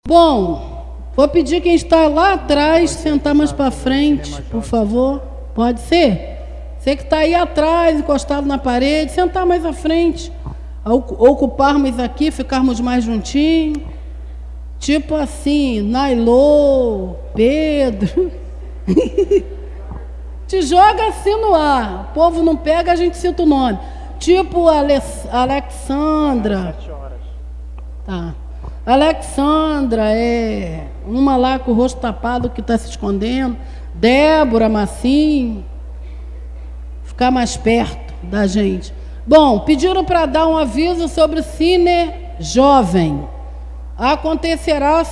Bom, vou pedir quem está lá atrás sentar mais para frente, por favor. Pode ser? Você que está aí atrás, encostado na parede, sentar mais à frente. Ocuparmos aqui, ficarmos mais juntinhos. Tipo assim, Nailô, Pedro. Te joga assim no ar. O povo não pega, a gente cita o nome. Tipo Alexandra. Tá. Alexandra, uma lá com o rosto tapado que está se escondendo. Débora, Massim. Ficar mais perto da gente. Bom, pediram para dar um aviso sobre o Cine Jovem. Acontecerá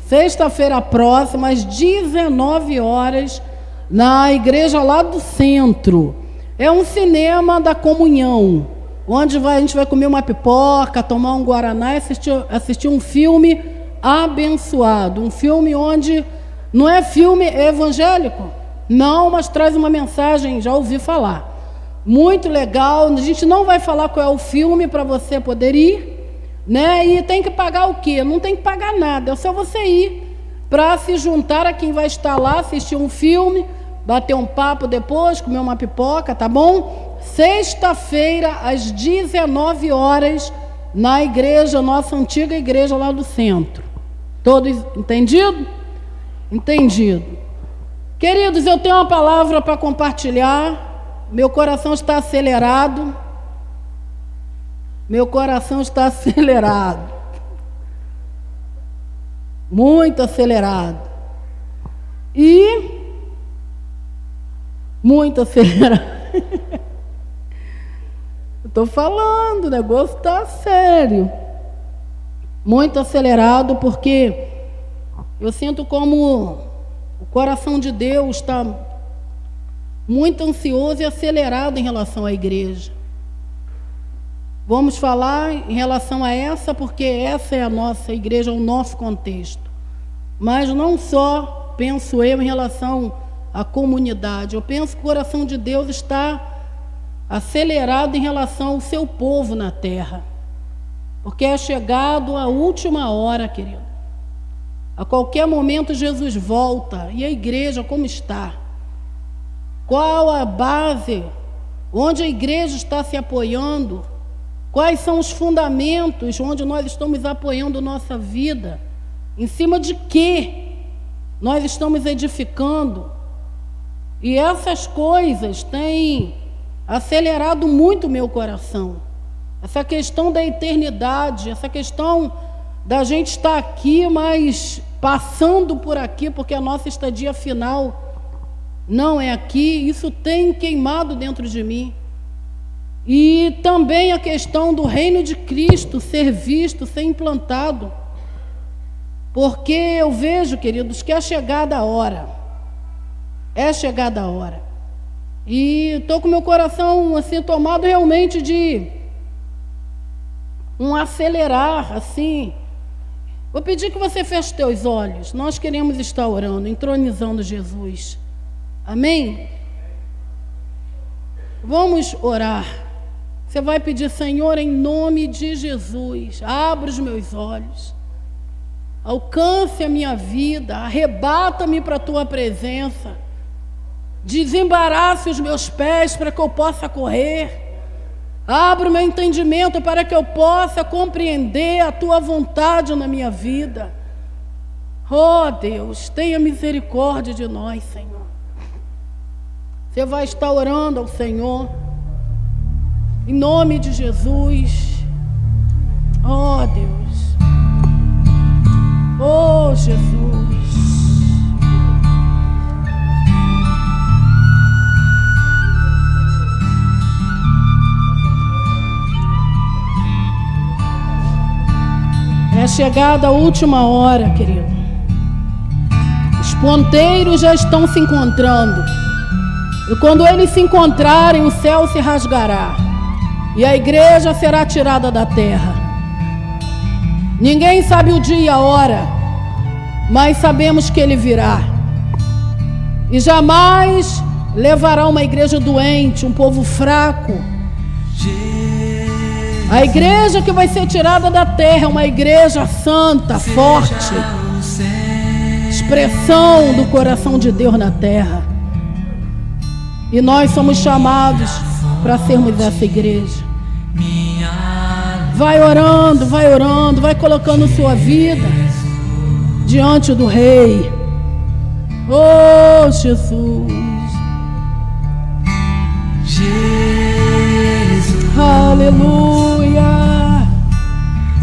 sexta-feira próxima, às 19 horas, na igreja lá do centro. É um cinema da comunhão, onde a gente vai comer uma pipoca, tomar um guaraná e assistir um filme abençoado. Um filme onde não é filme evangélico, não, mas traz uma mensagem, já ouvi falar. Muito legal. A gente não vai falar qual é o filme para você poder ir, né? E tem que pagar o quê? Não tem que pagar nada, é só você ir para se juntar a quem vai estar lá, assistir um filme, bater um papo depois, comer uma pipoca, tá bom? Sexta-feira, às 19 horas, na igreja, nossa antiga igreja lá do centro. Todos entendido? Entendido. Queridos, eu tenho uma palavra para compartilhar. Meu coração está acelerado. Meu coração está acelerado. Muito acelerado. E muito acelerado. Estou falando, o negócio está sério. Muito acelerado, porque eu sinto como o coração de Deus está muito ansioso e acelerado em relação à igreja. Vamos falar em relação a essa, porque essa é a nossa igreja, o nosso contexto. Mas não só penso eu em relação à comunidade. Eu penso que o coração de Deus está acelerado em relação ao seu povo na terra. Porque é chegado a última hora, querido. A qualquer momento Jesus volta. E a igreja como está? Qual a base? Onde a igreja está se apoiando? Quais são os fundamentos onde nós estamos apoiando nossa vida? Em cima de quê nós estamos edificando? E essas coisas têm acelerado muito o meu coração. Essa questão da eternidade, essa questão da gente estar aqui, mas passando por aqui, porque a nossa estadia final não é aqui, isso tem queimado dentro de mim. E também a questão do reino de Cristo ser visto, ser implantado. Porque eu vejo, queridos, que é chegada a hora. É chegada a hora. E estou com meu coração assim tomado realmente de um acelerar, assim. Vou pedir que você feche teus olhos. Nós queremos estar orando, entronizando Jesus. Amém? Vamos orar. Você vai pedir: Senhor, em nome de Jesus, abra os meus olhos, alcance a minha vida, arrebata-me para a tua presença, desembarace os meus pés para que eu possa correr, abra o meu entendimento para que eu possa compreender a tua vontade na minha vida. Oh Deus, tenha misericórdia de nós, Senhor. Você vai estar orando ao Senhor, em nome de Jesus. Oh Deus, oh Jesus. É chegada a última hora, querido. Os ponteiros já estão se encontrando. E quando eles se encontrarem, o céu se rasgará. E a igreja será tirada da terra. Ninguém sabe o dia e a hora, mas sabemos que ele virá. E jamais levará uma igreja doente, um povo fraco, A igreja que vai ser tirada da terra é uma igreja santa, forte, expressão do coração de Deus na terra. E nós somos chamados para sermos essa igreja. Vai orando, vai colocando sua vida diante do Rei. Oh, Jesus. Jesus, aleluia.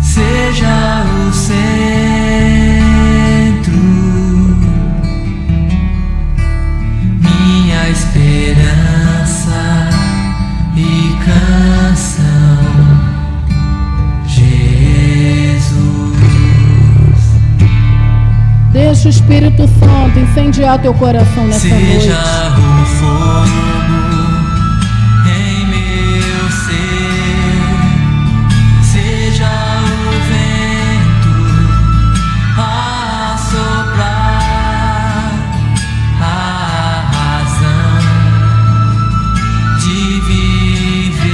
Seja o centro, minha esperança e canção. Jesus, deixa o Espírito Santo incendiar teu coração nessa noite. Seja o fogo em meu ser, seja o vento a soprar, a razão de viver.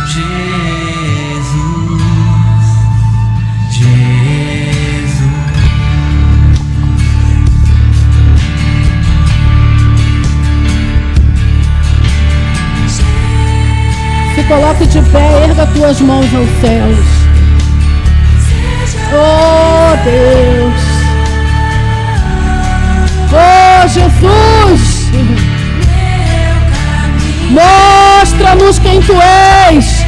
Jesus, Jesus. Se coloque de pé, erga tuas mãos aos céus. Oh, Deus. Oh, Jesus. Mostra-nos quem tu és.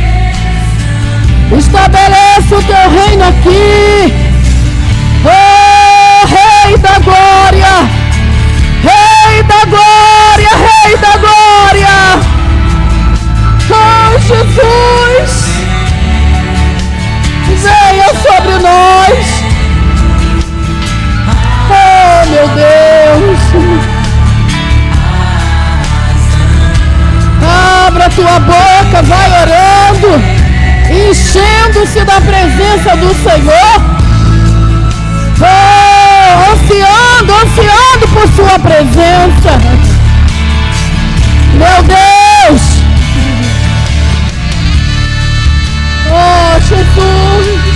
Estabelece o teu reino aqui. Oh, Rei da glória. Rei da glória, Rei da glória. Oh, Jesus, venha sobre nós. Oh, meu Deus. Abra tua boca, vai orando, enchendo-se da presença do Senhor. Oh, ansiando por sua presença. Meu Deus. Oh, Jesus.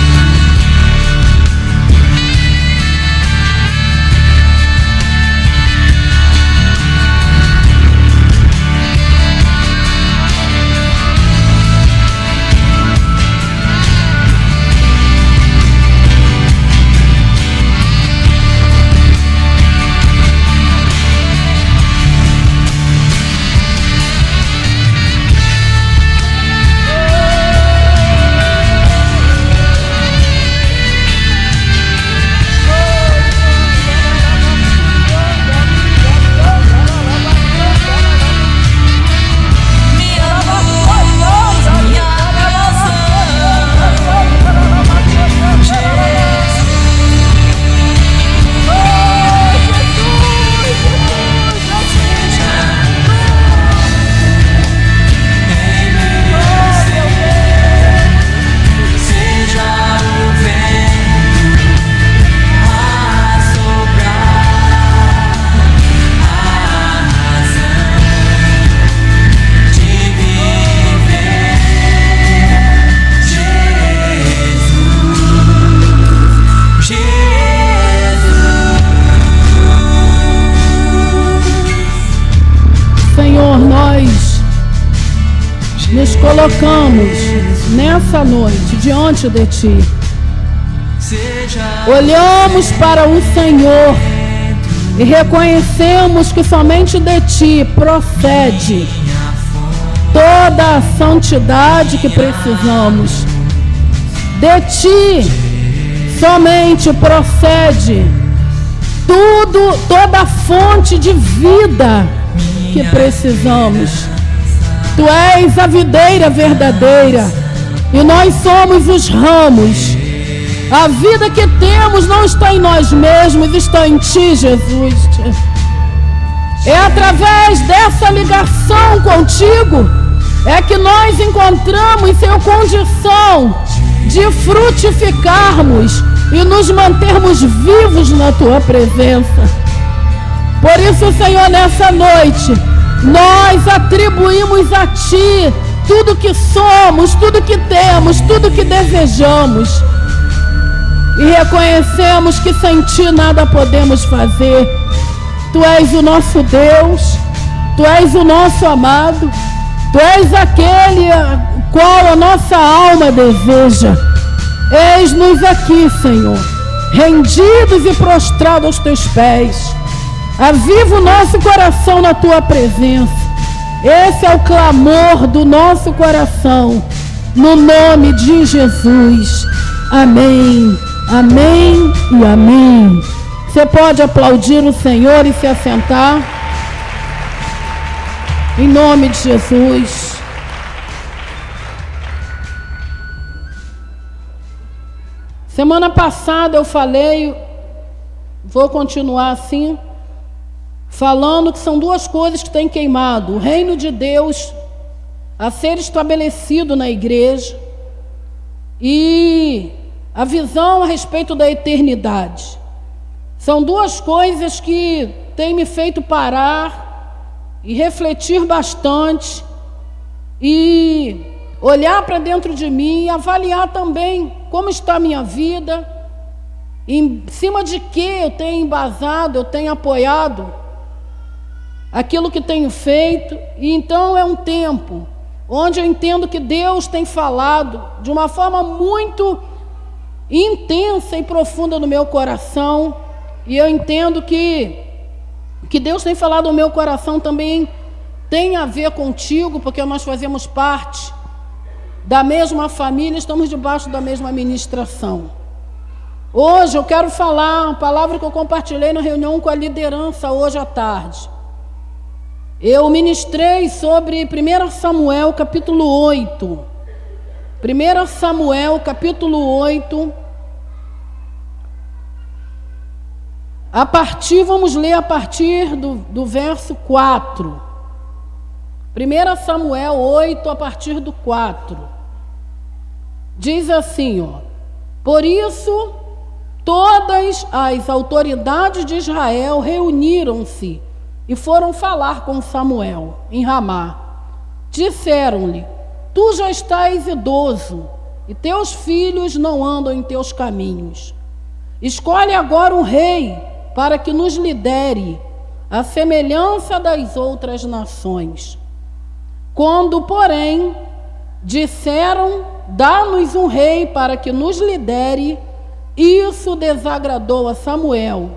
Nos colocamos nessa noite diante de Ti. Olhamos para o Senhor e reconhecemos que somente de Ti procede toda a santidade que precisamos. De Ti somente procede toda a fonte de vida que precisamos. Tu és a videira verdadeira e nós somos os ramos. A vida que temos não está em nós mesmos, está em Ti, Jesus. É através dessa ligação contigo é que nós encontramos condição de frutificarmos e nos mantermos vivos na Tua presença. Por isso, Senhor, nessa noite nós atribuímos a Ti tudo que somos, tudo que temos, tudo que desejamos. E reconhecemos que sem Ti nada podemos fazer. Tu és o nosso Deus, Tu és o nosso amado, Tu és aquele qual a nossa alma deseja. Eis-nos aqui, Senhor, rendidos e prostrados aos Teus pés. Aviva o nosso coração na Tua presença. Esse é o clamor do nosso coração, no nome de Jesus. Amém, amém e amém. Você pode aplaudir o Senhor e se assentar. Em nome de Jesus. Semana passada eu falei, vou continuar assim, falando que são duas coisas que têm queimado: o reino de Deus a ser estabelecido na igreja e a visão a respeito da eternidade. São duas coisas que têm me feito parar e refletir bastante e olhar para dentro de mim e avaliar também como está a minha vida, em cima de que eu tenho embasado, eu tenho apoiado aquilo que tenho feito. E então é um tempo onde eu entendo que Deus tem falado de uma forma muito intensa e profunda no meu coração, e eu entendo que Deus tem falado no meu coração também tem a ver contigo, porque nós fazemos parte da mesma família, estamos debaixo da mesma ministração. Hoje eu quero falar uma palavra que eu compartilhei na reunião com a liderança hoje à tarde. Eu ministrei sobre 1 Samuel capítulo 8. 1 Samuel capítulo 8. Vamos ler a partir do verso 4. 1 Samuel 8, a partir do 4. Diz assim, ó: por isso, todas as autoridades de Israel reuniram-se e foram falar com Samuel em Ramá. Disseram-lhe: tu já estás idoso, e teus filhos não andam em teus caminhos. Escolhe agora um rei para que nos lidere, à semelhança das outras nações. Quando, porém, disseram: dá-nos um rei para que nos lidere, isso desagradou a Samuel.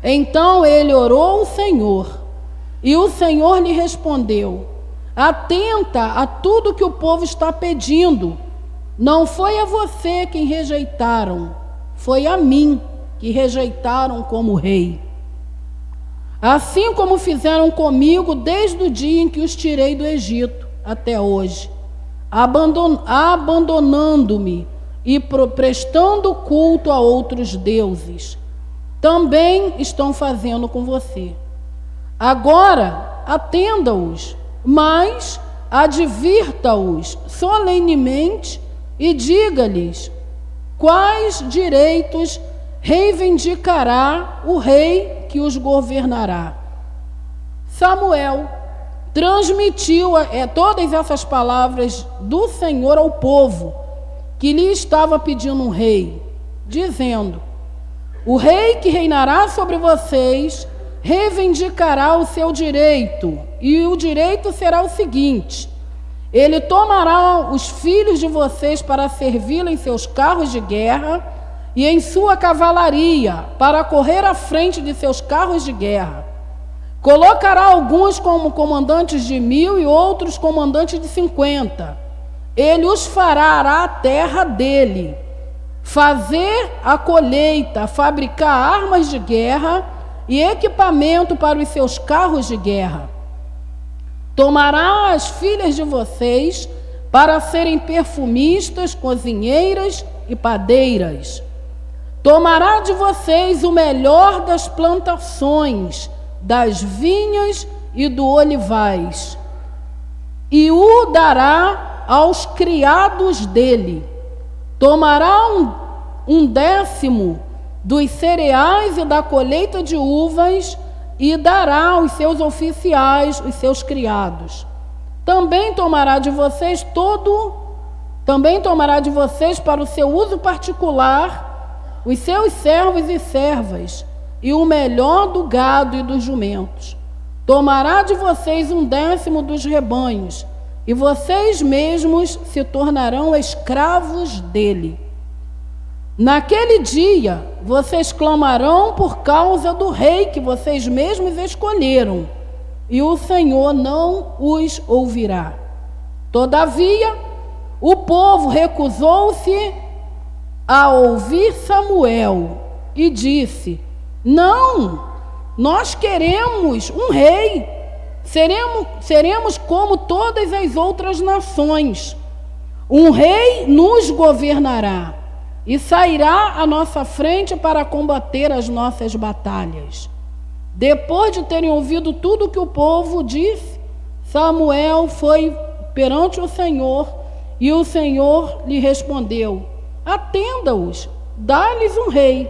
Então ele orou ao Senhor, e o Senhor lhe respondeu: atenta a tudo que o povo está pedindo. Não foi a você quem rejeitaram, foi a mim que rejeitaram como rei. Assim como fizeram comigo desde o dia em que os tirei do Egito até hoje, abandonando-me e prestando culto a outros deuses, também estão fazendo com você. Agora atenda-os, mas advirta-os solenemente e diga-lhes quais direitos reivindicará o rei que os governará. Samuel transmitiu todas essas palavras do Senhor ao povo que lhe estava pedindo um rei, dizendo: o rei que reinará sobre vocês reivindicará o seu direito, e o direito será o seguinte: ele tomará os filhos de vocês para servi-lo em seus carros de guerra e em sua cavalaria, para correr à frente de seus carros de guerra. Colocará alguns como comandantes de 1000 e outros comandantes de 50. Ele os fará à terra dele, fazer a colheita, fabricar armas de guerra e equipamento para os seus carros de guerra. Tomará as filhas de vocês para serem perfumistas, cozinheiras e padeiras. Tomará de vocês o melhor das plantações, das vinhas e do olivais, e o dará aos criados dele. Tomará um décimo dos cereais e da colheita de uvas, e dará aos seus oficiais, os seus criados. também tomará de vocês para o seu uso particular os seus servos e servas, e o melhor do gado e dos jumentos. Tomará de vocês 1/10 dos rebanhos, e vocês mesmos se tornarão escravos dele. Naquele dia, vocês clamarão por causa do rei que vocês mesmos escolheram, e o Senhor não os ouvirá. Todavia, o povo recusou-se a ouvir Samuel e disse: não, nós queremos um rei, seremos como todas as outras nações. Um rei nos governará e sairá à nossa frente para combater as nossas batalhas. Depois de terem ouvido tudo o que o povo disse, Samuel foi perante o Senhor, e o Senhor lhe respondeu: atenda-os, dá-lhes um rei.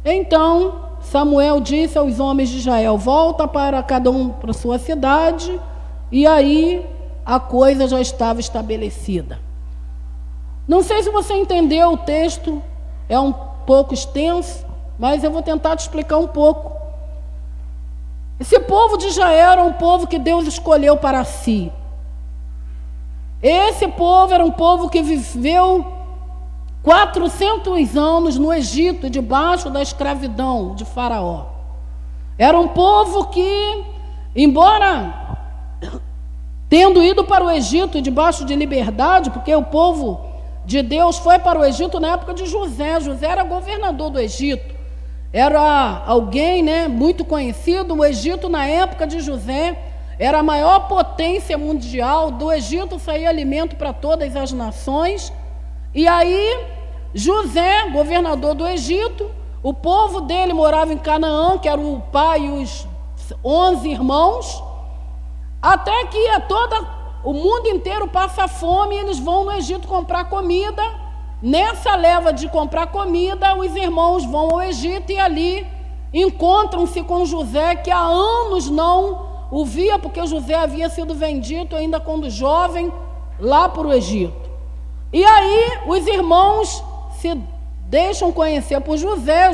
Então Samuel disse aos homens de Israel: volta para cada um para sua cidade. E aí a coisa já estava estabelecida. Não sei se você entendeu o texto, é um pouco extenso, mas eu vou tentar te explicar um pouco. Esse povo de Israel era um povo que Deus escolheu para si. Esse povo era um povo que viveu 400 anos no Egito, debaixo da escravidão de Faraó. Era um povo que, embora tendo ido para o Egito debaixo de liberdade, porque o povo de Deus foi para o Egito na época de José. José era governador do Egito. Era alguém, muito conhecido. O Egito, na época de José, era a maior potência mundial. Do Egito saía alimento para todas as nações. E aí, José, governador do Egito, o povo dele morava em Canaã, que era o pai e os 11 irmãos, até que o mundo inteiro passa fome e eles vão no Egito comprar comida. Nessa leva de comprar comida, os irmãos vão ao Egito e ali encontram-se com José, que há anos não o via, porque José havia sido vendido ainda quando jovem lá para o Egito. E aí os irmãos se deixam conhecer por José.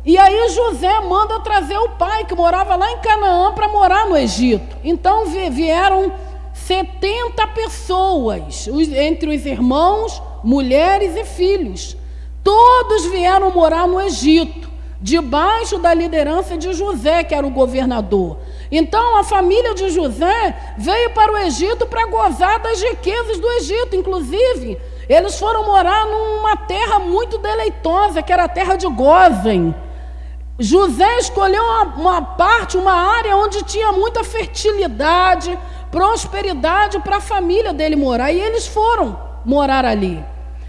E aí José manda trazer o pai, que morava lá em Canaã, para morar no Egito. Então vieram 70 pessoas, entre os irmãos, mulheres e filhos. Todos vieram morar no Egito, debaixo da liderança de José, que era o governador. Então a família de José veio para o Egito para gozar das riquezas do Egito. Inclusive, eles foram morar numa terra muito deleitosa, que era a terra de Gósen. José escolheu uma área onde tinha muita fertilidade, prosperidade para a família dele morar. E eles foram morar ali.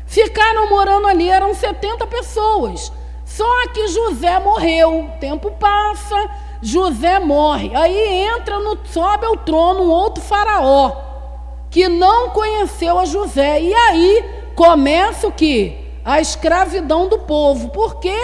Ficaram morando ali, eram 70 pessoas. Só que José morreu. O tempo passa, José morre. Aí sobe ao trono um outro faraó, que não conheceu a José. E aí começa o quê? A escravidão do povo. Porque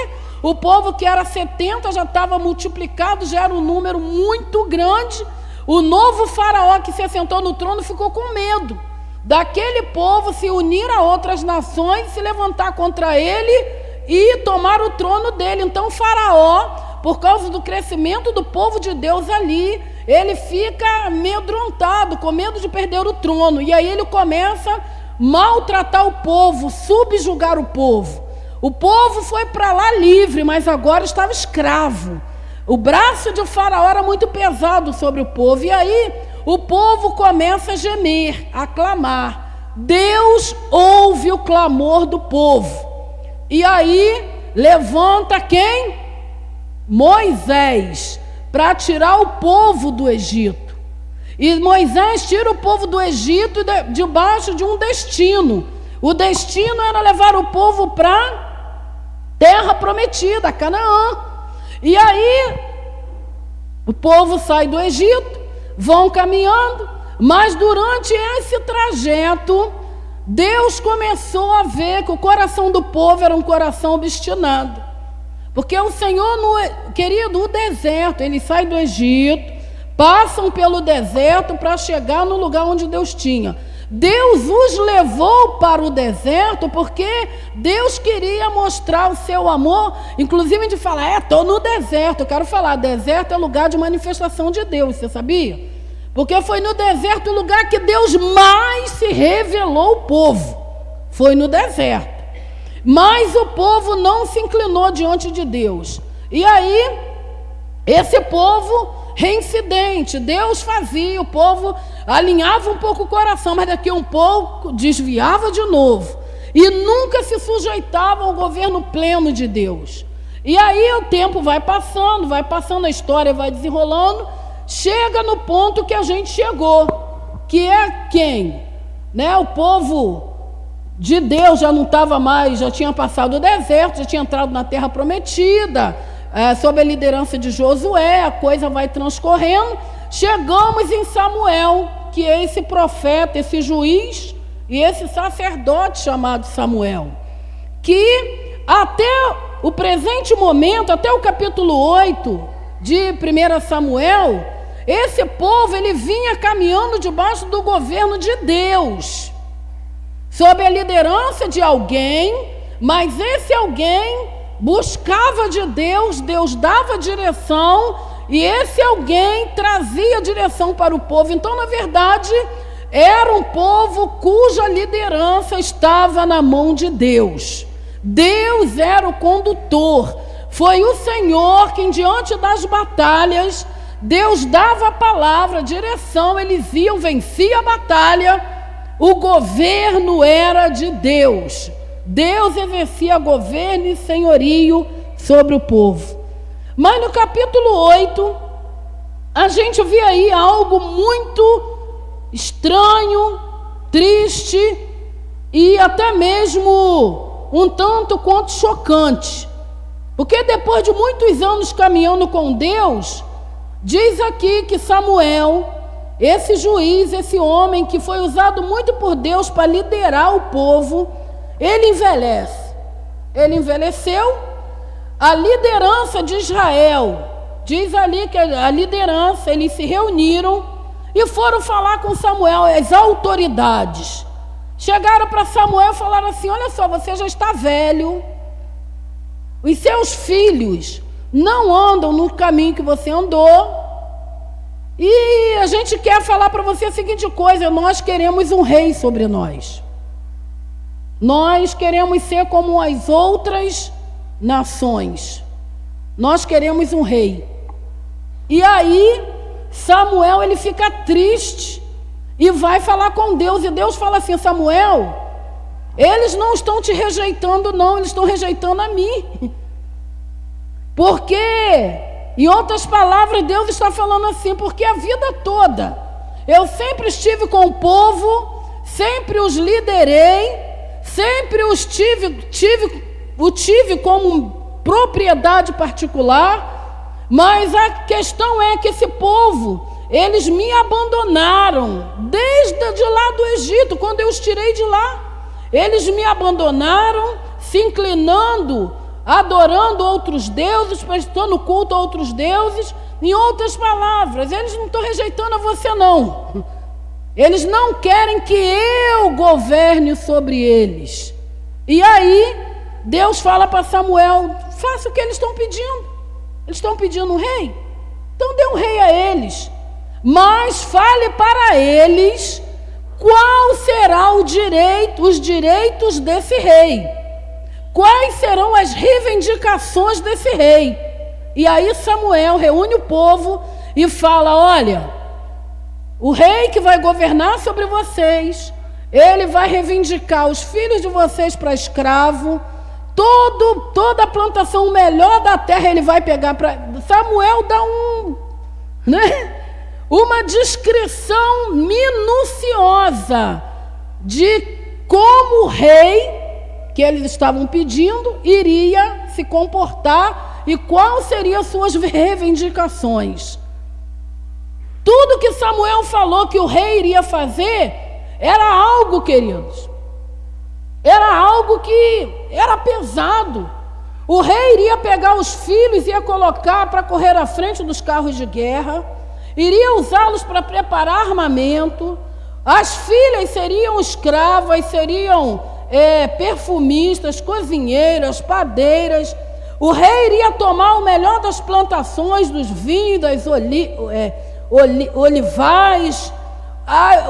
o povo que era 70 já estava multiplicado, já era um número muito grande. O novo faraó que se assentou no trono ficou com medo daquele povo se unir a outras nações, se levantar contra ele e tomar o trono dele. Então o faraó, por causa do crescimento do povo de Deus ali, ele fica amedrontado, com medo de perder o trono. E aí ele começa a maltratar o povo, subjugar o povo. O povo foi para lá livre, mas agora estava escravo. O braço de Faraó era muito pesado sobre o povo. E aí o povo começa a gemer, a clamar. Deus ouve o clamor do povo. E aí levanta quem? Moisés, para tirar o povo do Egito. E Moisés tira o povo do Egito debaixo de um destino. O destino era levar o povo para a terra prometida, Canaã. E aí o povo sai do Egito, vão caminhando, mas durante esse trajeto, Deus começou a ver que o coração do povo era um coração obstinado. Porque o Senhor, querido, o deserto, ele sai do Egito, passam pelo deserto para chegar no lugar onde Deus tinha. Deus os levou para o deserto porque Deus queria mostrar o seu amor, inclusive de falar, estou no deserto. Eu quero falar, deserto é lugar de manifestação de Deus, você sabia? Porque foi no deserto o lugar que Deus mais se revelou ao povo, foi no deserto. Mas o povo não se inclinou diante de Deus. E aí, esse povo, reincidente, Deus fazia, o povo alinhava um pouco o coração, mas daqui a um pouco desviava de novo. E nunca se sujeitava ao governo pleno de Deus. E aí o tempo vai passando, a história vai desenrolando, chega no ponto que a gente chegou, que é quem? Né? O povo de Deus já não estava mais, já tinha passado o deserto, já tinha entrado na terra prometida, sob a liderança de Josué, a coisa vai transcorrendo, chegamos em Samuel, que é esse profeta, esse juiz e esse sacerdote chamado Samuel, que até o presente momento, até o capítulo 8 de 1 Samuel, esse povo ele vinha caminhando debaixo do governo de Deus, sob a liderança de alguém, mas esse alguém buscava de Deus, Deus dava direção e esse alguém trazia direção para o povo. Então, na verdade, era um povo cuja liderança estava na mão de Deus. Deus era o condutor. Foi o Senhor quem, diante das batalhas, Deus dava a palavra, a direção, eles iam, venciam a batalha. O governo era de Deus. Deus exercia governo e senhorio sobre o povo. Mas no capítulo 8, a gente vê aí algo muito estranho, triste e até mesmo um tanto quanto chocante. Porque depois de muitos anos caminhando com Deus, diz aqui que Samuel, esse juiz, esse homem que foi usado muito por Deus para liderar o povo, ele envelhece. Ele envelheceu. A liderança de Israel, diz ali que a liderança, eles se reuniram e foram falar com Samuel, as autoridades. Chegaram para Samuel e falaram assim: olha só, você já está velho, os seus filhos não andam no caminho que você andou, e a gente quer falar para você a seguinte coisa: nós queremos um rei sobre nós. Nós queremos ser como as outras nações. Nós queremos um rei. E aí Samuel ele fica triste e vai falar com Deus. E Deus fala assim: Samuel, eles não estão te rejeitando não, eles estão rejeitando a mim. Porque, em outras palavras, Deus está falando assim: porque a vida toda eu sempre estive com o povo, sempre os liderei, sempre os tive como propriedade particular, mas a questão é que esse povo, eles me abandonaram desde de lá do Egito, quando eu os tirei de lá. Eles me abandonaram, se inclinando, adorando outros deuses, prestando culto a outros deuses. Em outras palavras, eles não estão rejeitando a você não. Eles não querem que eu governe sobre eles. E aí Deus fala para Samuel: faça o que eles estão pedindo. Eles estão pedindo um rei, então dê um rei a eles, mas fale para eles qual será os direitos desse rei, quais serão as reivindicações desse rei. E aí Samuel reúne o povo e fala: olha, o rei que vai governar sobre vocês, ele vai reivindicar os filhos de vocês para escravo, toda a plantação, o melhor da terra ele vai pegar para... Samuel dá uma descrição minuciosa de como o rei que eles estavam pedindo iria se comportar e quais seriam as suas reivindicações. Tudo que Samuel falou que o rei iria fazer era algo, queridos, era algo que era pesado. O rei iria pegar os filhos e ia colocar para correr à frente dos carros de guerra. iria usá-los para preparar armamento, as filhas seriam escravas, seriam perfumistas, cozinheiras, padeiras. O rei iria tomar o melhor das plantações, dos vinhos, das olivais,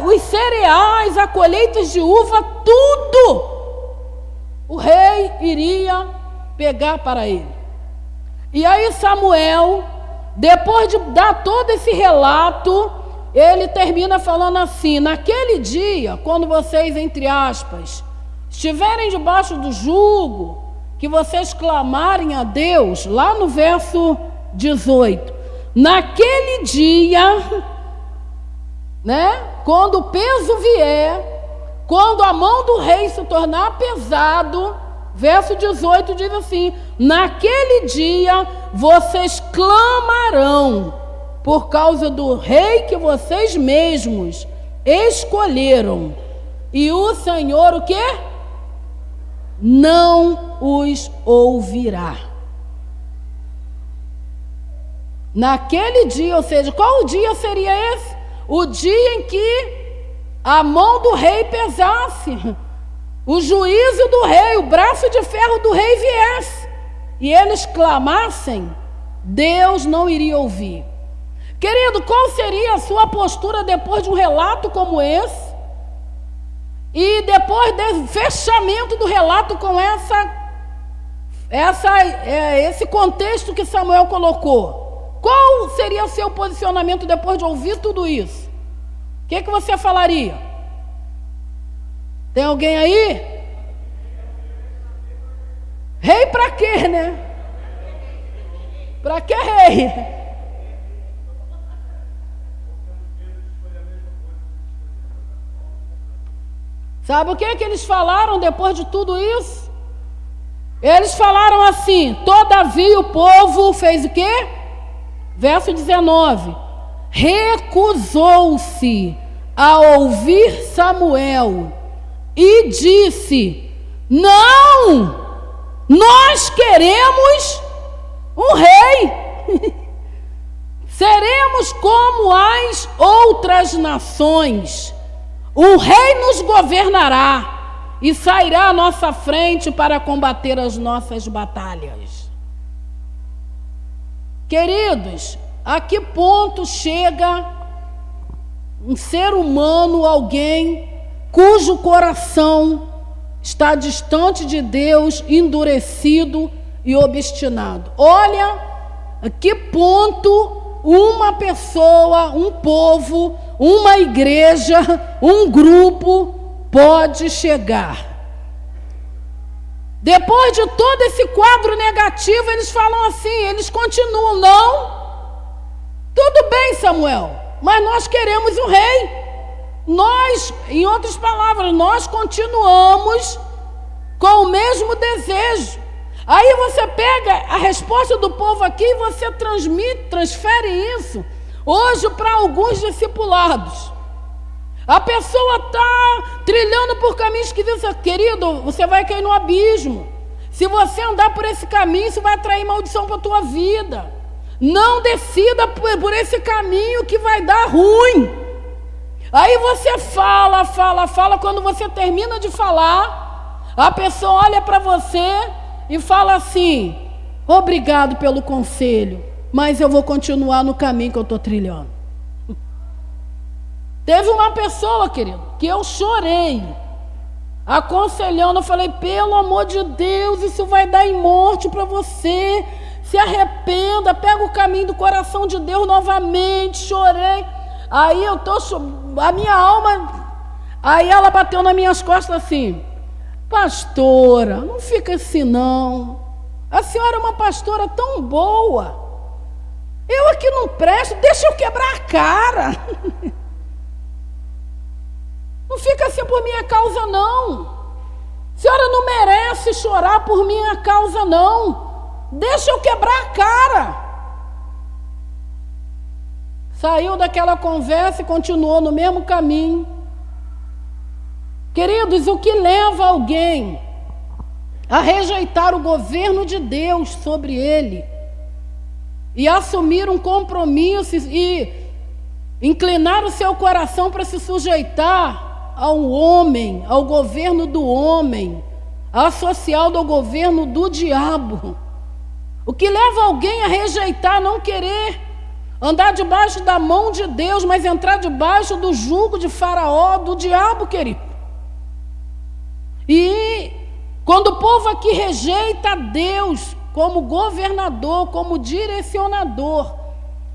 os cereais, a colheita de uva, tudo o rei iria pegar para ele. E aí Samuel, depois de dar todo esse relato, ele termina falando assim: naquele dia, quando vocês, entre aspas, estiverem debaixo do jugo, que vocês clamarem a Deus, lá no verso 18, naquele dia, quando o peso vier, quando a mão do rei se tornar pesado, verso 18 diz assim: naquele dia vocês clamarão por causa do rei que vocês mesmos escolheram, e o Senhor o quê? Não os ouvirá. Naquele dia, ou seja, qual o dia seria esse? O dia em que a mão do rei pesasse, o juízo do rei, o braço de ferro do rei viesse, e eles clamassem, Deus não iria ouvir. Querido, qual seria a sua postura depois de um relato como esse? E depois do fechamento do relato com esse contexto que Samuel colocou, qual seria o seu posicionamento depois de ouvir tudo isso? O que você falaria? Tem alguém aí? Rei para quê, né? Para que rei? Sabe o que eles falaram depois de tudo isso? Eles falaram assim: todavia o povo fez o quê? Verso 19: recusou-se a ouvir Samuel e disse: não, nós queremos um rei. Seremos como as outras nações. O rei nos governará e sairá à nossa frente para combater as nossas batalhas. Queridos, a que ponto chega um ser humano, alguém cujo coração está distante de Deus, endurecido e obstinado? Olha a que ponto uma pessoa, um povo, uma igreja, um grupo pode chegar. Depois de todo esse quadro negativo, eles falam assim, eles continuam: não, tudo bem, Samuel, mas nós queremos um rei. Nós, em outras palavras, nós continuamos com o mesmo desejo. Aí você pega a resposta do povo aqui e você transfere isso hoje para alguns discipulados. A pessoa está trilhando por caminhos que diz: querido, você vai cair no abismo. Se você andar por esse caminho, isso vai atrair maldição para a tua vida. Não decida por esse caminho que vai dar ruim. Aí você fala. Quando você termina de falar, a pessoa olha para você e fala assim: obrigado pelo conselho, mas eu vou continuar no caminho que eu estou trilhando. Teve uma pessoa, querido, que eu chorei, aconselhando, eu falei: pelo amor de Deus, isso vai dar em morte para você, se arrependa, pega o caminho do coração de Deus novamente. Chorei, aí a minha alma, aí ela bateu nas minhas costas assim: pastora, não fica assim não, a senhora é uma pastora tão boa, eu aqui não presto, deixa eu quebrar a cara. Não fica assim por minha causa não, a senhora não merece chorar por minha causa não, deixa eu quebrar a cara. Saiu daquela conversa e continuou no mesmo caminho. Queridos, o que leva alguém a rejeitar o governo de Deus sobre ele e assumir um compromisso e inclinar o seu coração para se sujeitar ao homem, ao governo do homem, associado ao governo do diabo. O que leva alguém a rejeitar, não querer andar debaixo da mão de Deus, mas entrar debaixo do jugo de Faraó, do diabo, querido. E quando o povo aqui rejeita Deus como governador, como direcionador,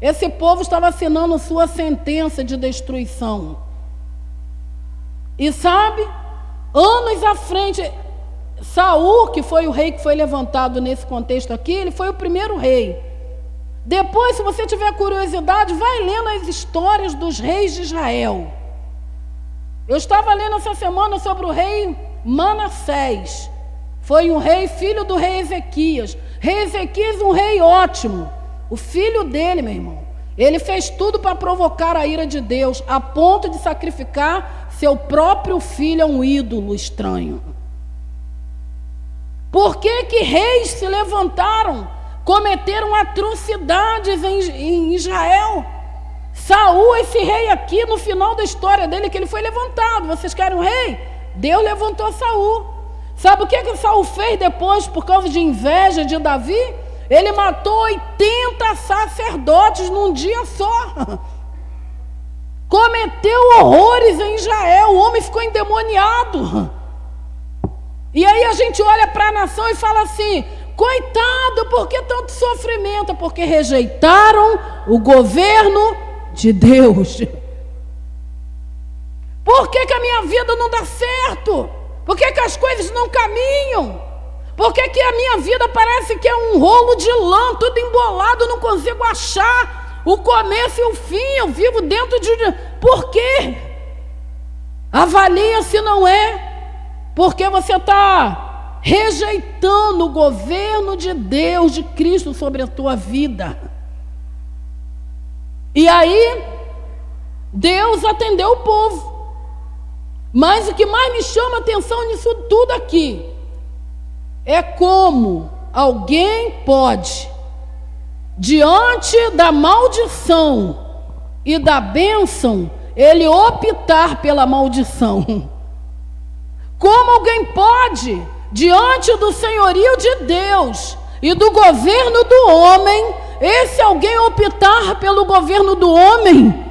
esse povo estava assinando sua sentença de destruição. E sabe, anos à frente, Saul, que foi o rei que foi levantado nesse contexto aqui, ele foi o primeiro rei. Depois, se você tiver curiosidade, vai lendo as histórias dos reis de Israel. Eu estava lendo essa semana sobre o rei Manassés. Foi um rei, filho do rei Ezequias. Rei Ezequias, um rei ótimo. O filho dele, meu irmão, ele fez tudo para provocar a ira de Deus, a ponto de sacrificar seu próprio filho a um ídolo estranho. Por que que reis se levantaram, cometeram atrocidades em Israel? Saul, esse rei aqui, no final da história dele, que ele foi levantado. Vocês querem um rei? Deus levantou Saul. Sabe o que que Saul fez depois, por causa de inveja de Davi? Ele matou 80 sacerdotes num dia só. Cometeu horrores em Israel. O homem ficou endemoniado. E aí a gente olha para a nação e fala assim: coitado, por que tanto sofrimento? Porque rejeitaram o governo de Deus. Por que que a minha vida não dá certo? Por que que as coisas não caminham? Por que que a minha vida parece que é um rolo de lã, tudo embolado, eu não consigo achar o começo e o fim, eu vivo dentro de... Por quê? Avalia se não é porque você está rejeitando o governo de Deus, de Cristo sobre a tua vida. E aí, Deus atendeu o povo. Mas o que mais me chama a atenção nisso tudo aqui é como alguém pode, diante da maldição e da bênção, ele optar pela maldição. Como alguém pode, diante do senhorio de Deus e do governo do homem, esse alguém optar pelo governo do homem?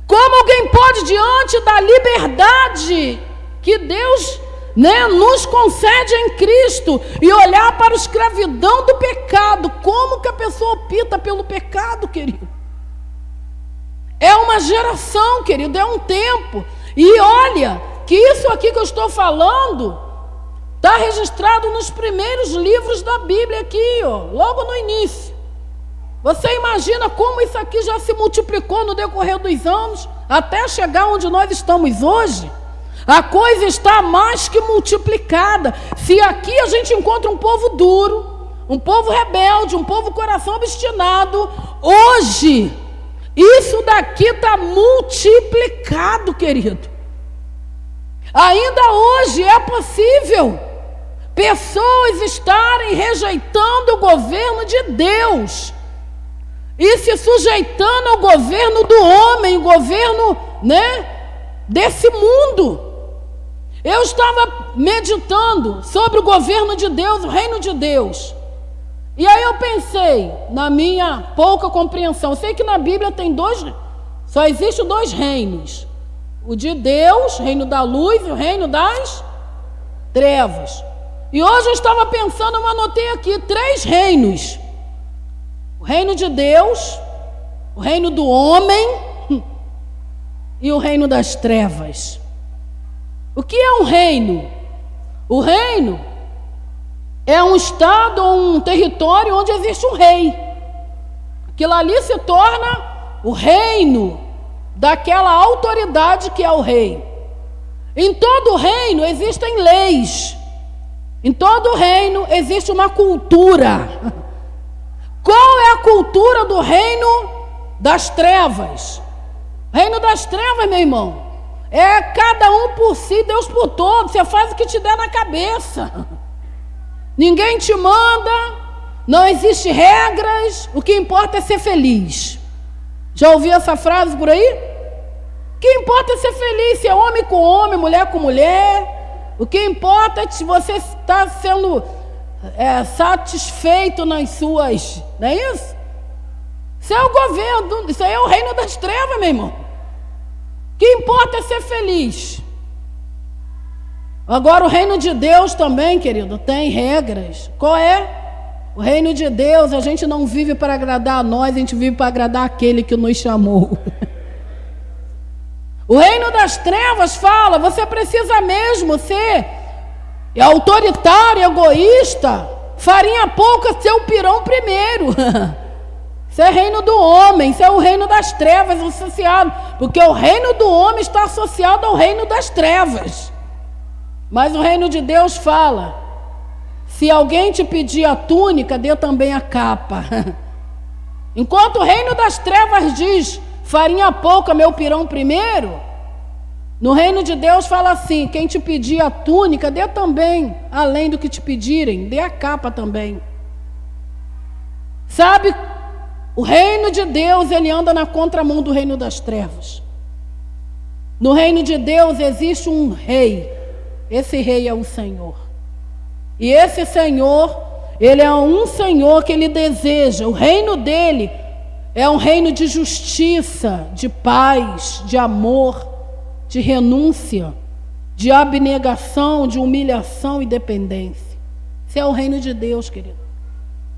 Como alguém pode, diante da liberdade que Deus, nos concede em Cristo, e olhar para a escravidão do pecado, como que a pessoa opta pelo pecado, querido? É uma geração, querido, é um tempo. E olha, que isso aqui que eu estou falando está registrado nos primeiros livros da Bíblia aqui, logo no início. Você imagina como isso aqui já se multiplicou no decorrer dos anos, até chegar onde nós estamos hoje? A coisa está mais que multiplicada. Se aqui a gente encontra um povo duro, um povo rebelde, um povo coração obstinado, hoje, isso daqui está multiplicado, querido. Ainda hoje é possível pessoas estarem rejeitando o governo de Deus e se sujeitando ao governo do homem, o governo, desse mundo. Eu estava meditando sobre o governo de Deus, o reino de Deus. E aí eu pensei, na minha pouca compreensão, eu sei que na Bíblia só existe 2 reinos. O de Deus, reino da luz, e o reino das trevas. E hoje eu estava pensando, eu anotei aqui 3 reinos. O reino de Deus, o reino do homem e o reino das trevas. O que é um reino? O reino é um estado ou um território onde existe um rei. Aquilo ali se torna o reino daquela autoridade que é o rei. Em todo reino existem leis. Em todo reino existe uma cultura. Qual é a cultura do reino das trevas? O reino das trevas, meu irmão, é cada um por si, Deus por todos. Você faz o que te der na cabeça. Ninguém te manda, não existe regras, o que importa é ser feliz. Já ouviu essa frase por aí? O que importa é ser feliz, se é homem com homem, mulher com mulher. O que importa é se você está sendo satisfeito nas suas... Não é isso? Isso é o governo, isso aí é o reino das trevas, meu irmão. O que importa é ser feliz. Agora o reino de Deus também, querido, tem regras. Qual é? O reino de Deus, a gente não vive para agradar a nós, a gente vive para agradar aquele que nos chamou. O reino das trevas fala, você precisa mesmo ser autoritário, egoísta, farinha pouca, ser o pirão primeiro. Isso é reino do homem, isso é o reino das trevas associado, porque o reino do homem está associado ao reino das trevas. Mas o reino de Deus fala, se alguém te pedir a túnica, dê também a capa. Enquanto o reino das trevas diz, farinha pouca, meu pirão primeiro, no reino de Deus fala assim, quem te pedir a túnica, dê também, além do que te pedirem, dê a capa também. Sabe, o reino de Deus, ele anda na contramão do reino das trevas. No reino de Deus existe um rei, esse rei é o Senhor. E esse Senhor, ele é um Senhor que ele deseja, o reino dele é um reino de justiça, de paz, de amor, de renúncia, de abnegação, de humilhação e dependência. Esse é o reino de Deus, querido.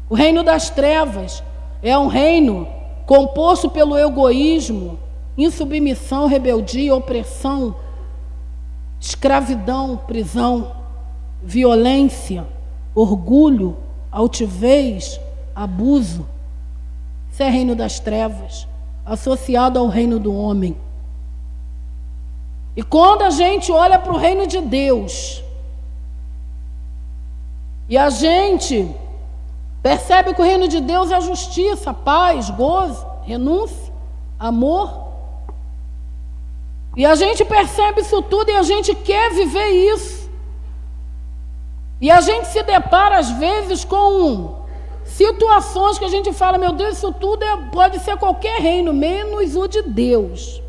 O reino das trevas é um reino composto pelo egoísmo, insubmissão, rebeldia, opressão, escravidão, prisão, violência, orgulho, altivez, abuso. Isso é reino das trevas, associado ao reino do homem. E quando a gente olha para o reino de Deus, e a gente percebe que o reino de Deus é justiça, paz, gozo, renúncia, amor, e a gente percebe isso tudo e a gente quer viver isso. E a gente se depara às vezes com situações que a gente fala, meu Deus, isso tudo pode ser qualquer reino, menos o de Deus.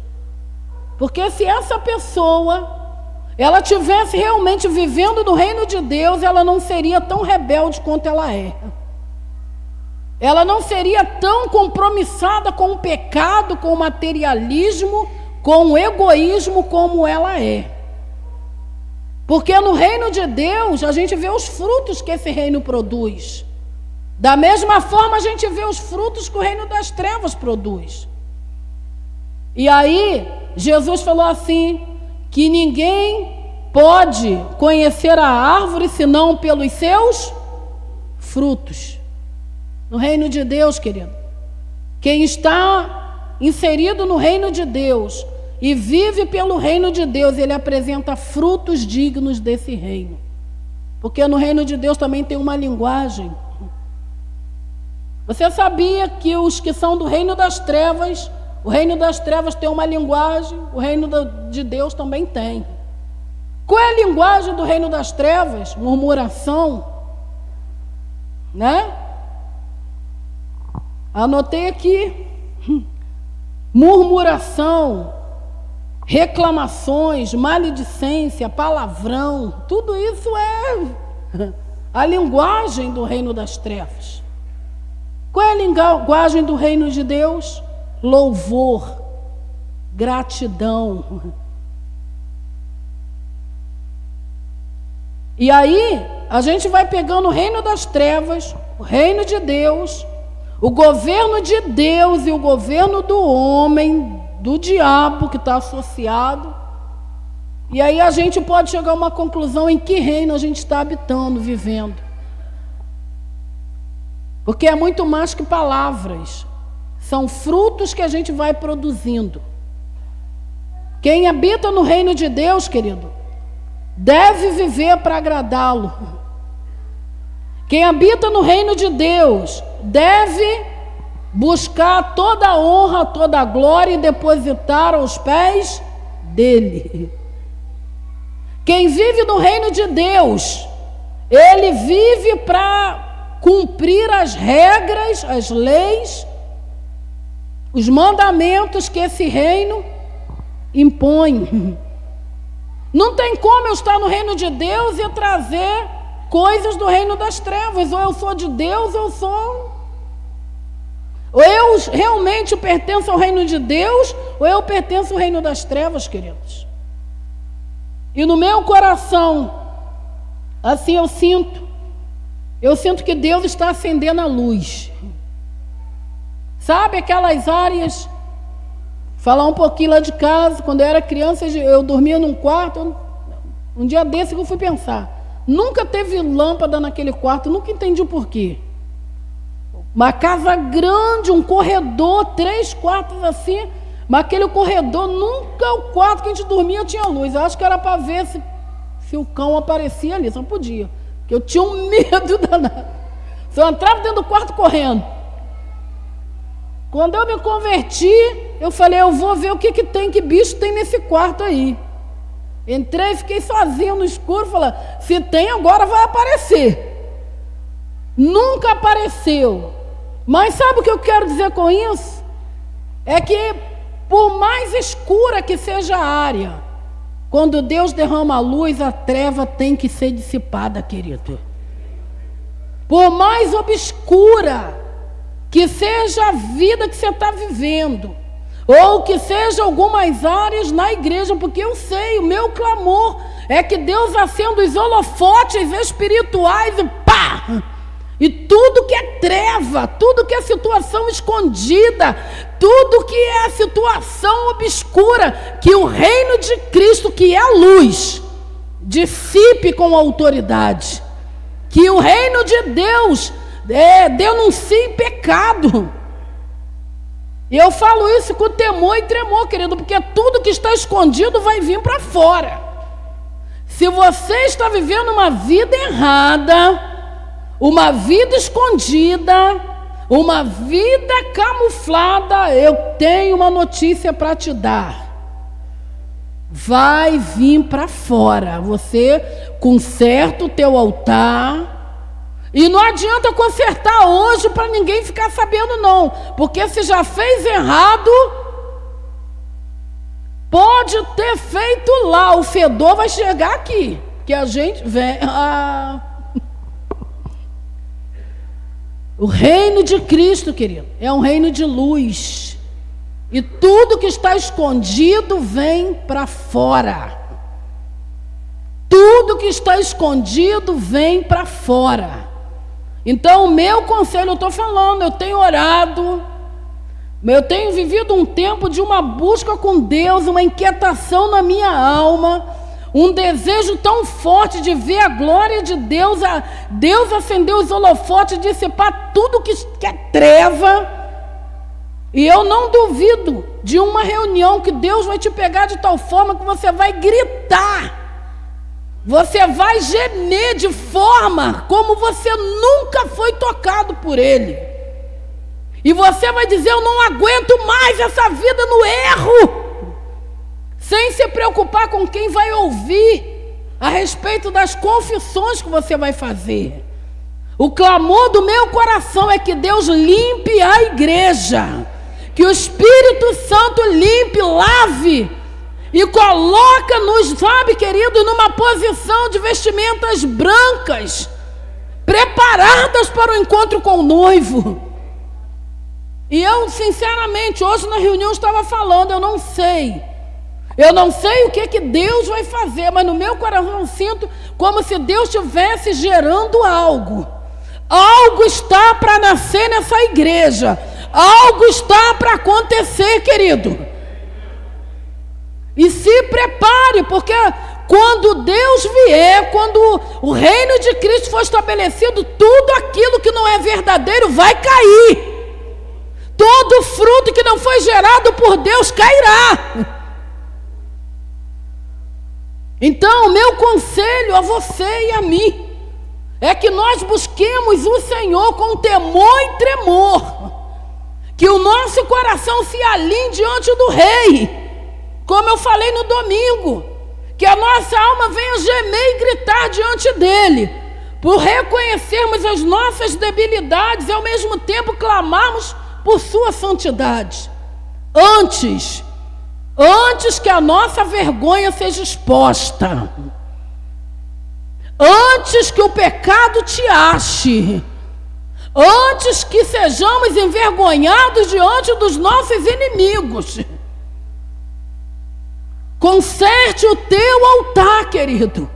Porque se essa pessoa, ela tivesse realmente vivendo no reino de Deus, ela não seria tão rebelde quanto ela é. Ela não seria tão compromissada com o pecado, com o materialismo, com o egoísmo como ela é. Porque no reino de Deus, a gente vê os frutos que esse reino produz. Da mesma forma, a gente vê os frutos que o reino das trevas produz. E aí, Jesus falou assim, que ninguém pode conhecer a árvore senão pelos seus frutos. No reino de Deus, querido, quem está inserido no reino de Deus e vive pelo reino de Deus, ele apresenta frutos dignos desse reino. Porque no reino de Deus também tem uma linguagem. Você sabia que os que são do reino das trevas, o reino das trevas tem uma linguagem, o reino de Deus também tem. Qual é a linguagem do reino das trevas? Murmuração, né? Anotei aqui. Murmuração, reclamações, maledicência, palavrão, tudo isso é a linguagem do reino das trevas. Qual é a linguagem do reino de Deus? Louvor, gratidão. E aí, a gente vai pegando o reino das trevas, o reino de Deus, o governo de Deus e o governo do homem, do diabo que está associado. E aí a gente pode chegar a uma conclusão em que reino a gente está habitando, vivendo. Porque é muito mais que palavras. São frutos que a gente vai produzindo. Quem habita no reino de Deus, querido, deve viver para agradá-lo. Quem habita no reino de Deus deve buscar toda a honra, toda a glória e depositar aos pés dele. Quem vive no reino de Deus, ele vive para cumprir as regras, as leis, os mandamentos que esse reino impõe. Não tem como eu estar no reino de Deus e trazer coisas do reino das trevas. Ou eu sou de Deus, ou eu realmente pertenço ao reino de Deus, ou eu pertenço ao reino das trevas, queridos. E no meu coração, assim eu sinto que Deus está acendendo a luz. Sabe aquelas áreas, falar um pouquinho lá de casa, quando eu era criança, eu dormia num quarto, um dia desse que eu fui pensar, nunca teve lâmpada naquele quarto, nunca entendi o porquê. Uma casa grande, um corredor, 3 quartos assim, mas aquele corredor, nunca o quarto que a gente dormia tinha luz. Eu acho que era para ver se o cão aparecia ali, só podia. Porque eu tinha um medo danado. Só entrava dentro do quarto correndo. Quando eu me converti, eu falei, eu vou ver o que tem, que bicho tem nesse quarto aí. Entrei, fiquei sozinho no escuro, falei, se tem agora vai aparecer. Nunca apareceu. Mas sabe o que eu quero dizer com isso? É que por mais escura que seja a área, quando Deus derrama a luz, a treva tem que ser dissipada, querido. Por mais obscura que seja a vida que você está vivendo, ou que seja algumas áreas na igreja, porque eu sei, o meu clamor é que Deus acenda os holofotes espirituais e pá! E tudo que é treva, tudo que é situação escondida, tudo que é situação obscura, que o reino de Cristo, que é a luz, dissipe com autoridade. Que o reino de Deus denuncie pecado. E eu falo isso com temor e tremor, querido, porque tudo que está escondido vai vir para fora. Se você está vivendo uma vida errada, uma vida escondida, uma vida camuflada, eu tenho uma notícia para te dar. Vai vir para fora. Você conserta o teu altar. E não adianta consertar hoje para ninguém ficar sabendo não. Porque se já fez errado, pode ter feito lá. O fedor vai chegar aqui. Que a gente vem... O reino de Cristo, querido, é um reino de luz. E tudo que está escondido vem para fora. Tudo que está escondido vem para fora. Então, o meu conselho, eu estou falando, eu tenho orado, eu tenho vivido um tempo de uma busca com Deus, uma inquietação na minha alma, um desejo tão forte de ver a glória de Deus, Deus acender os holofotes, dissipar tudo que é treva. E eu não duvido de uma reunião que Deus vai te pegar de tal forma que você vai gritar, você vai gemer de forma como você nunca foi tocado por Ele. E você vai dizer, eu não aguento mais essa vida no erro, sem se preocupar com quem vai ouvir a respeito das confissões que você vai fazer. O clamor do meu coração é que Deus limpe a igreja, que o Espírito Santo limpe, lave e coloca-nos, sabe, querido, numa posição de vestimentas brancas, preparadas para o encontro com o noivo. E eu, sinceramente, hoje na reunião estava falando, eu não sei o que Deus vai fazer, mas no meu coração eu sinto como se Deus estivesse gerando algo. Algo está para nascer nessa igreja. Algo está para acontecer, querido. E se prepare, porque quando Deus vier, quando o reino de Cristo for estabelecido, tudo aquilo que não é verdadeiro vai cair. Todo fruto que não foi gerado por Deus cairá. Então, o meu conselho a você e a mim é que nós busquemos o Senhor com temor e tremor, que o nosso coração se alinhe diante do Rei, como eu falei no domingo, que a nossa alma venha gemer e gritar diante dEle, por reconhecermos as nossas debilidades e ao mesmo tempo clamarmos por sua santidade. Antes que a nossa vergonha seja exposta, antes que o pecado te ache, antes que sejamos envergonhados diante dos nossos inimigos, conserte o teu altar, querido.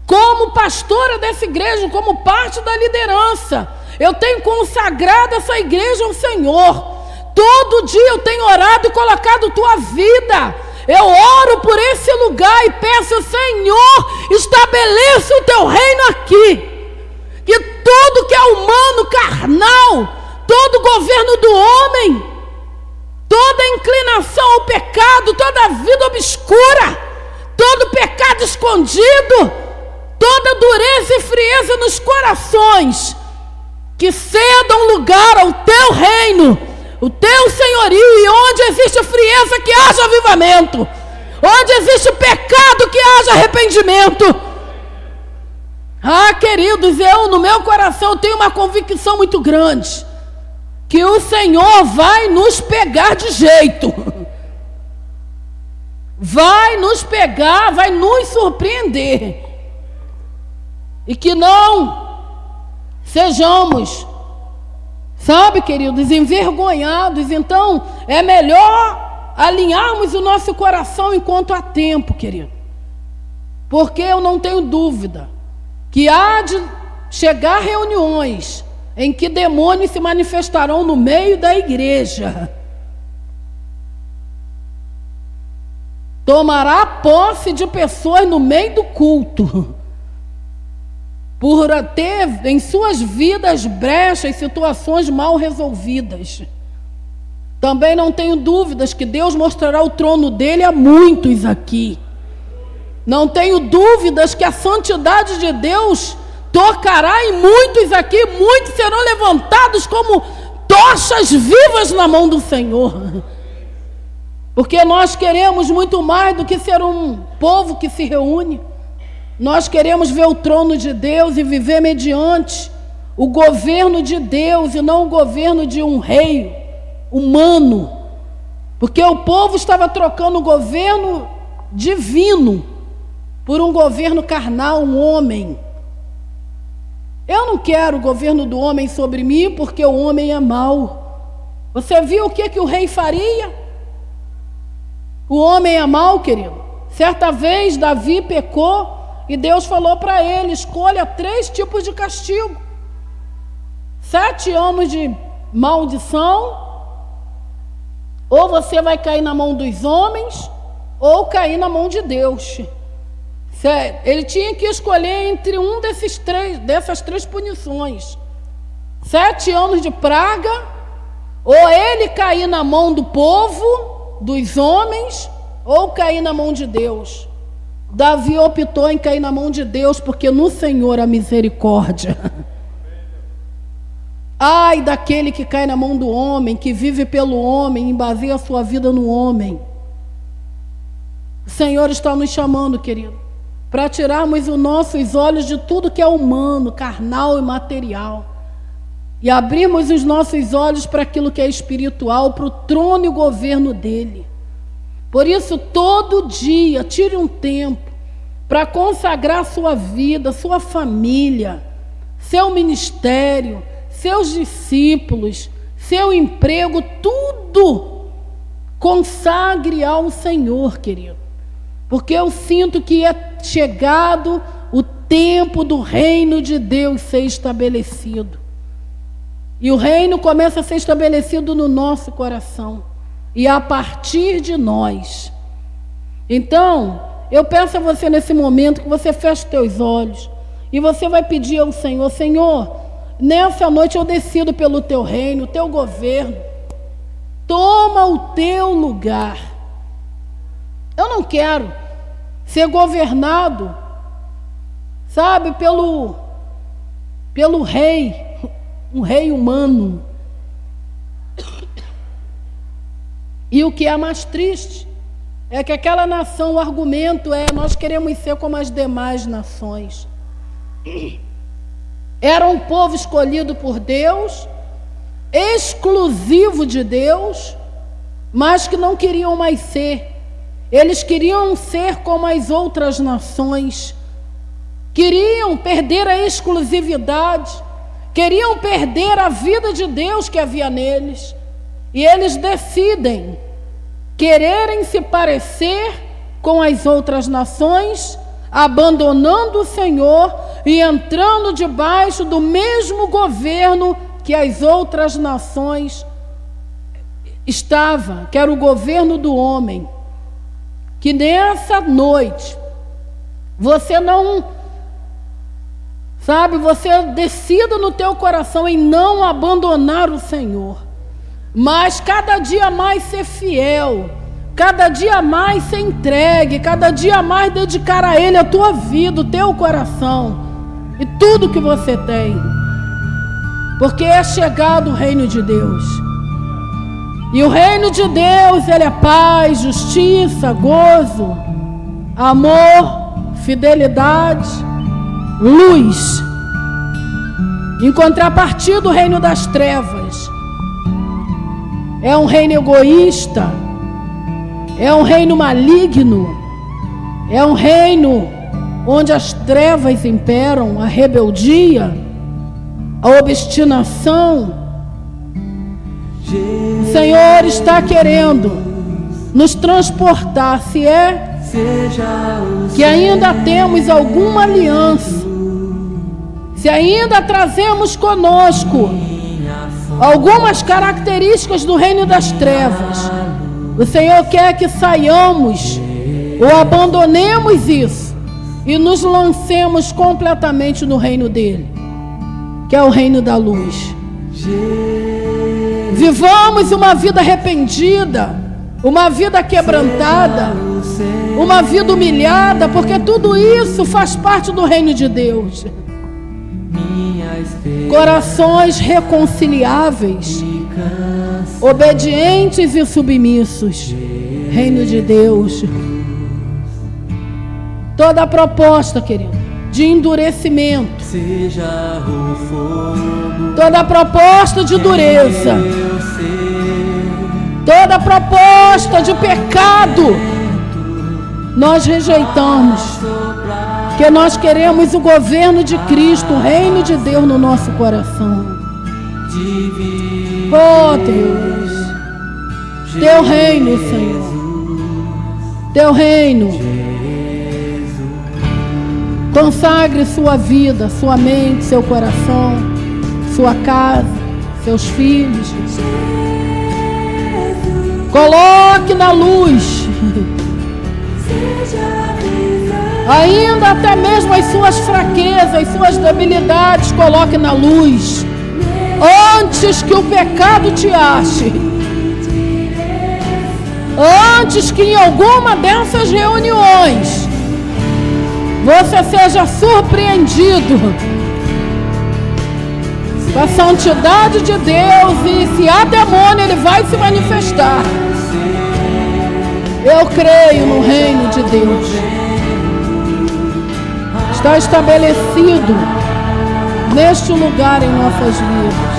Como pastora dessa igreja, como parte da liderança, eu tenho consagrado essa igreja ao Senhor. Todo dia eu tenho orado e colocado tua vida. Eu oro por esse lugar e peço, Senhor, estabeleça o teu reino aqui. Que tudo que é humano, carnal, todo governo do homem, toda inclinação ao pecado, toda vida obscura, todo pecado escondido, toda dureza e frieza nos corações, que cedam lugar ao teu reino, o teu senhorio, e onde existe frieza, que haja avivamento, onde existe pecado, que haja arrependimento. Ah, queridos, eu no meu coração tenho uma convicção muito grande, que o Senhor vai nos pegar de jeito, vai nos pegar, vai nos surpreender, e que não sejamos, sabe, queridos, envergonhados. Então é melhor alinharmos o nosso coração enquanto há tempo, querido, porque eu não tenho dúvida que há de chegar reuniões em que demônios se manifestarão no meio da igreja. Tomará posse de pessoas no meio do culto, por ter em suas vidas brechas, situações mal resolvidas. Também não tenho dúvidas que Deus mostrará o trono dele a muitos aqui. Não tenho dúvidas que a santidade de Deus tocará em muitos aqui. Muitos serão levantados como tochas vivas na mão do Senhor. Porque nós queremos muito mais do que ser um povo que se reúne. Nós queremos ver o trono de Deus e viver mediante o governo de Deus e não o governo de um rei humano. Porque o povo estava trocando o governo divino por um governo carnal, um homem. Eu não quero o governo do homem sobre mim, porque o homem é mau. Você viu o que o rei faria? O homem é mau, querido. Certa vez Davi pecou e Deus falou para ele: escolha 3 tipos de castigo: 7 anos de maldição, ou você vai cair na mão dos homens, ou cair na mão de Deus. Ele tinha que escolher entre dessas 3 punições: 7 anos de praga, ou ele cair na mão do povo, dos homens, ou cair na mão de Deus. Davi optou em cair na mão de Deus, porque no Senhor há misericórdia. Ai daquele que cai na mão do homem, que vive pelo homem e baseia a sua vida no homem. O Senhor está nos chamando, querido, para tirarmos os nossos olhos de tudo que é humano, carnal e material, e abrirmos os nossos olhos para aquilo que é espiritual, para o trono e o governo dele. Por isso, todo dia, tire um tempo para consagrar sua vida, sua família, seu ministério, seus discípulos, seu emprego, tudo consagre ao Senhor, querido. Porque eu sinto que é chegado o tempo do reino de Deus ser estabelecido. E o reino começa a ser estabelecido no nosso coração e a partir de nós. Então, eu peço a você nesse momento que você feche os teus olhos e você vai pedir ao Senhor: Senhor, nessa noite eu decido pelo teu reino, o teu governo. Toma o teu lugar. Eu não quero ser governado, sabe, pelo rei, um rei humano. E o que é mais triste é que aquela nação, o argumento é: nós queremos ser como as demais nações. Era um povo escolhido por Deus, exclusivo de Deus, mas que não queriam mais ser. Eles queriam ser como as outras nações, queriam perder a exclusividade, queriam perder a vida de Deus que havia neles, e eles decidem quererem se parecer com as outras nações, abandonando o Senhor e entrando debaixo do mesmo governo que as outras nações estavam, que era o governo do homem. Que nessa noite você não, você decida no teu coração em não abandonar o Senhor, mas cada dia mais ser fiel, cada dia mais ser entregue, cada dia mais dedicar a Ele a tua vida, o teu coração e tudo que você tem, porque é chegado o reino de Deus. E o reino de Deus, ele é paz, justiça, gozo, amor, fidelidade, luz. Em contrapartida, o reino das trevas é um reino egoísta, é um reino maligno, é um reino onde as trevas imperam, a rebeldia, a obstinação. O Senhor está querendo nos transportar, se é que ainda temos alguma aliança, se ainda trazemos conosco algumas características do reino das trevas, o Senhor quer que saiamos ou abandonemos isso e nos lancemos completamente no reino dele, que é o reino da luz. Vivamos uma vida arrependida, uma vida quebrantada, uma vida humilhada, porque tudo isso faz parte do reino de Deus. Corações reconciliáveis, obedientes e submissos, reino de Deus. Toda proposta, querido, de endurecimento, toda proposta de dureza, toda proposta de pecado, nós rejeitamos, porque nós queremos o governo de Cristo, o reino de Deus no nosso coração. Oh Deus, teu reino, Senhor, teu reino. Consagre sua vida, sua mente, seu coração, sua casa, seus filhos. Coloque na luz, ainda até mesmo as suas fraquezas, as suas debilidades, coloque na luz, antes que o pecado te ache, antes que em alguma dessas reuniões você seja surpreendido com a santidade de Deus, e se há demônio, ele vai se manifestar. Eu creio no reino de Deus. Está estabelecido neste lugar em nossas vidas.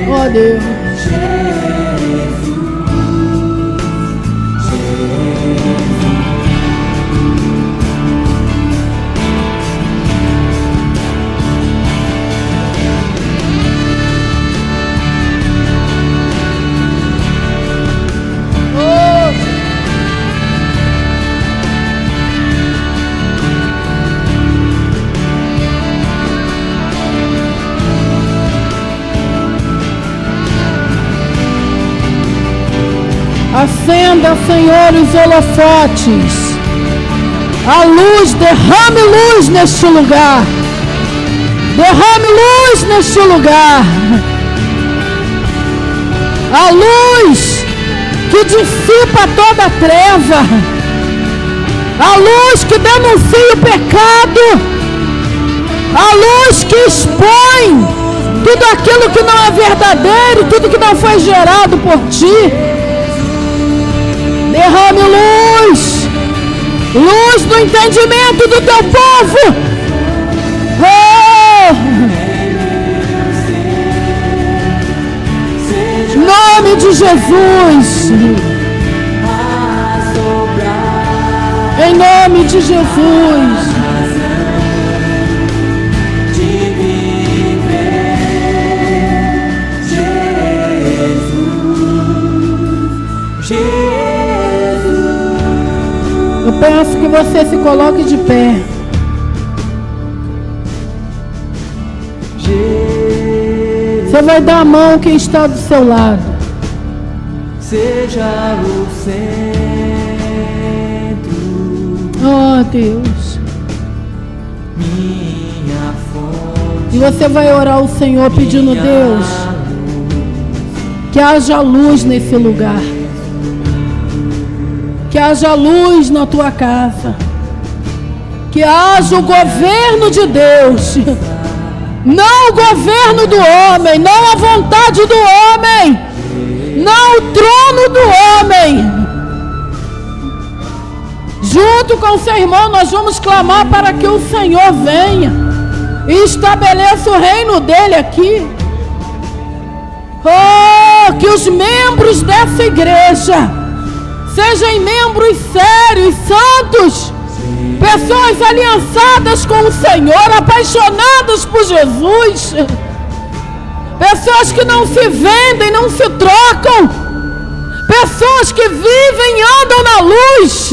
Oh Deus. Acenda, Senhor, os holofotes. A luz, derrame luz neste lugar. Derrame luz neste lugar. A luz que dissipa toda a treva. A luz que denuncia o pecado. A luz que expõe tudo aquilo que não é verdadeiro, tudo que não foi gerado por ti. Derrame luz, luz no entendimento do teu povo. Oh! de Jesus. Em nome de Jesus. Eu peço que você se coloque de pé. Você vai dar a mão quem está do seu lado. Seja o centro, Oh, Deus. minha fonte. E você vai orar ao Senhor pedindo, Deus, que haja luz nesse lugar. Que haja luz na tua casa. Que haja o governo de Deus. Não o governo do homem, não a vontade do homem, não o trono do homem. Junto com o seu irmão, nós vamos clamar para que o Senhor venha e estabeleça o reino dele aqui. Oh, que os membros dessa igreja sejam membros sérios, santos, pessoas aliançadas com o Senhor, apaixonadas por Jesus, pessoas que não se vendem, não se trocam, pessoas que vivem e andam na luz,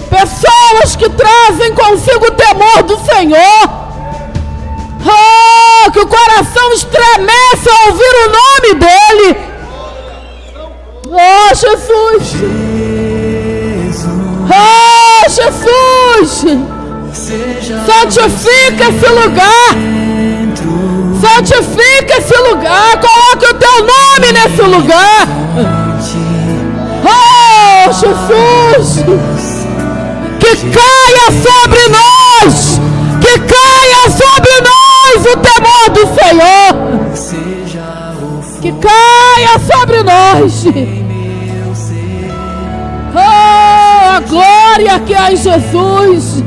pessoas que trazem consigo o temor do Senhor. Oh, que o coração estremece ao ouvir o nome dele. Oh, Jesus. Oh, Jesus. Santifica esse lugar. Santifica esse lugar. Coloque o teu nome nesse lugar. Oh, Jesus. Que caia sobre nós. Que caia sobre nós o temor do Senhor. Que caia sobre nós. Oh, a glória que há em Jesus.